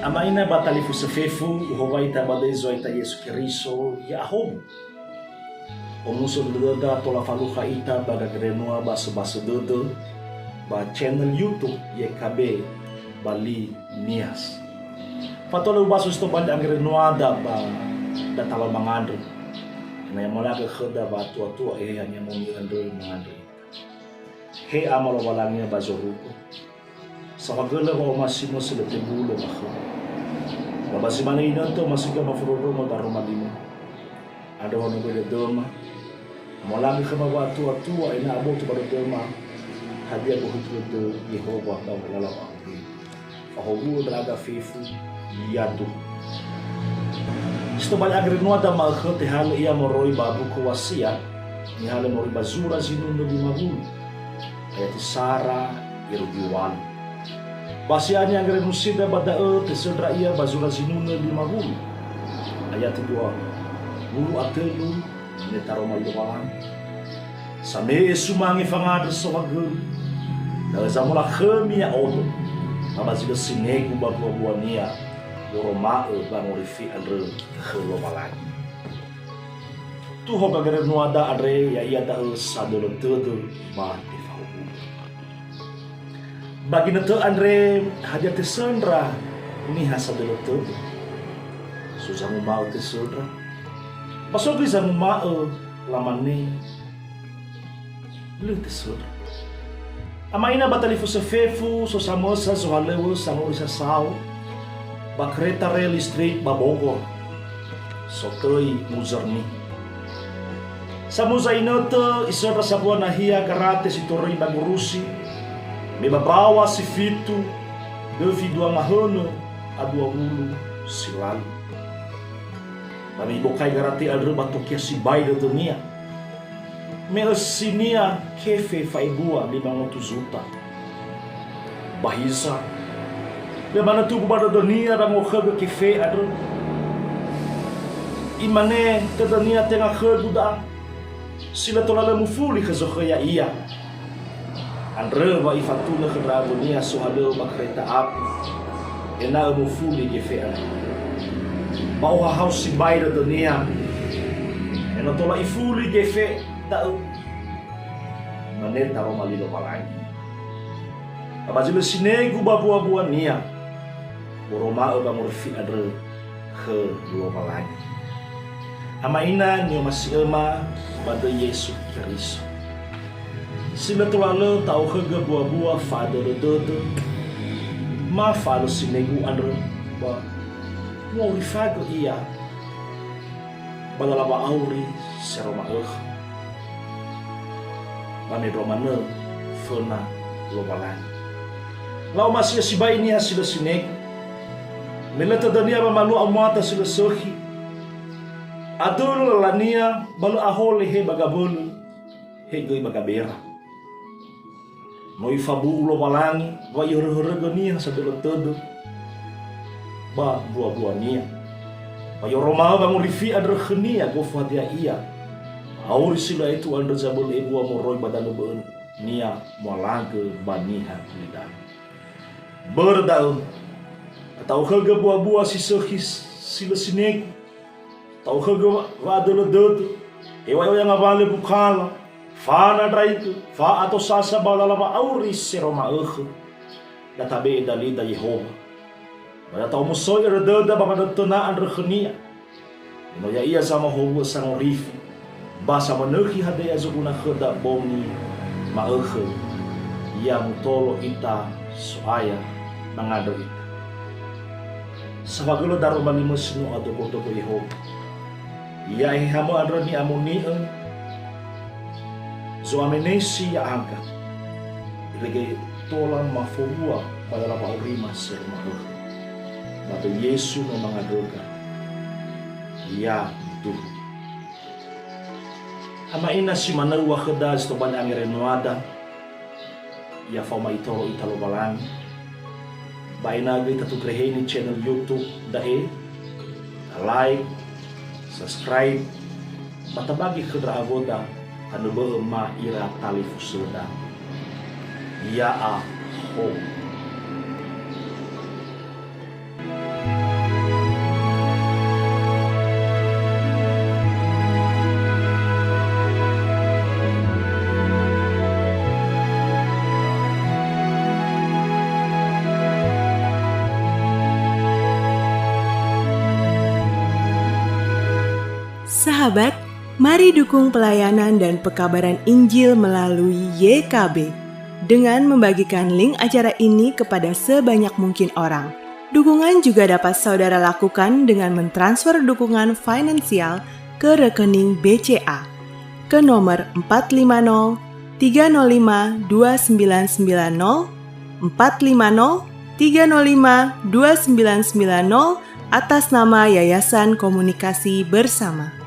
Amaina batali fusefefu uhowaita badezoita Yesu Keriso ya ahom. Omuso dada tola faluha ita baga grenua basu dodo ba channel YouTube YKB Bali Nias. Patola basu sto banda grenua da ba da tala mangandro. Na malaga khada ba tua hanya mo mirando mangandro. He amalo walangnya bazoruko. Sakagala ko masimo sila tebulo ako. Babasi mana inanto masika mafururo mo daro madimo. Ada hono beda doma. Molangi kama watu ina aboto bado doma. Hadia ko hutu de Yehova ba wala ba. Ahobu draga fefu yadu. Isto bal agre no ada ma khote hal ia moroi babu ko wasia. Ni hal moroi bazura zinundo di magul. Ayat Sara irugiwan. Basiani ang renusida badao tesodra ia bazura zinuna di magul. Ayat 2. Guru atelu netaro maluwalan. Same sumangi fangadre sawagul. Da zamula khami ya odo. Abazida sinegu babuania. Boroma bangorifi andre khelo malai. Tu hoga gere nuada adre ya ia da sadolo todo ba. Bagi nato Andre hadia tesondra ni hasa delo todo. Susa mo mau tesondra. Pasogi sa mo mau lamane. Lu tesondra. Amaina batali fusefefu so samosa so halewo samo isa sao. Bakreta rail street babogo. So toy muzarni. Samuza inoto isora sabua nahia karate sitoroi bagurusi. Mebabawa si fitu devido a mahono a 20 silalu. Kami bokai garati adre batokia si bai da dunia. Melsinia kefe faigua 500 juta. Bahisa. Bemana tu bada dunia da ngokhaga kefe adre. Imane te dunia tengah khaguda. Sila tolala mufuli khazokhaya iya. Andre wa ifatuna kedragonia suhado bakreta api. Ena mufuli gefean. Mau haus si baida dunia. Ena tola ifuli gefe tau. Maneta romalilo malai. Abazilo sinegu babua nia. Boroma ba murfi adre ke lo malai. Amaina ni masih ema pada Yesu Keriso. Sila tulalo tau kega buah fado dodo. Ma falo sinegu andre ba. Mo rifago iya. Badala ba auri seroma Bane romane fona lobalan. Lau masih si bai ni sila sinegu. Melata dania ba malu amata sila sohi. Adul lania balu ahole he bagabulu. He goi bagabera. Noi fabu ulo malangi, wa yoro nia sabelo todo. Ba buah nia. Wa yoro mau bangun rifi adre khnia go fadia ia. Auri sila itu andre zabul ebu amoroi badalo beun nia molange baniha lidan. Berdaun. Tau khaga buah si sohis sila sinek. Tau khaga wadolo dodo. Ewa yang avale bukala. Fana draitu, fa atau sasa balalava auris seroma databe dalida Yehova. Pada tau musoi redada bapa tonaan rekhnia. No ya ia sama hobo sang rifi. Basa menehi hadaya zuguna kheda bomi maekhe. Yang tolo ita soaya mangado ita. Sabagolo daro balimo sinu ado koto Yehova. Ia hamo adroni amuni so amenesi ya angka. Ilege tola mafua pada lapa urima serma Bapa Yesu no mangadoga. Ya tu. Ama ina si manawa khada sto ban angere noada. Ya fama itoro italo balang. Baina gita tu kreheni channel YouTube dae. Like, subscribe. Matabagi khadra avoda. Ano ba maira tali fusuda? Ya ho. Sahabat, mari dukung pelayanan dan pekabaran Injil melalui YKB dengan membagikan link acara ini kepada sebanyak mungkin orang. Dukungan juga dapat saudara lakukan dengan mentransfer dukungan finansial ke rekening BCA ke nomor 450 305 2990 450 305 2990 atas nama Yayasan Komunikasi Bersama.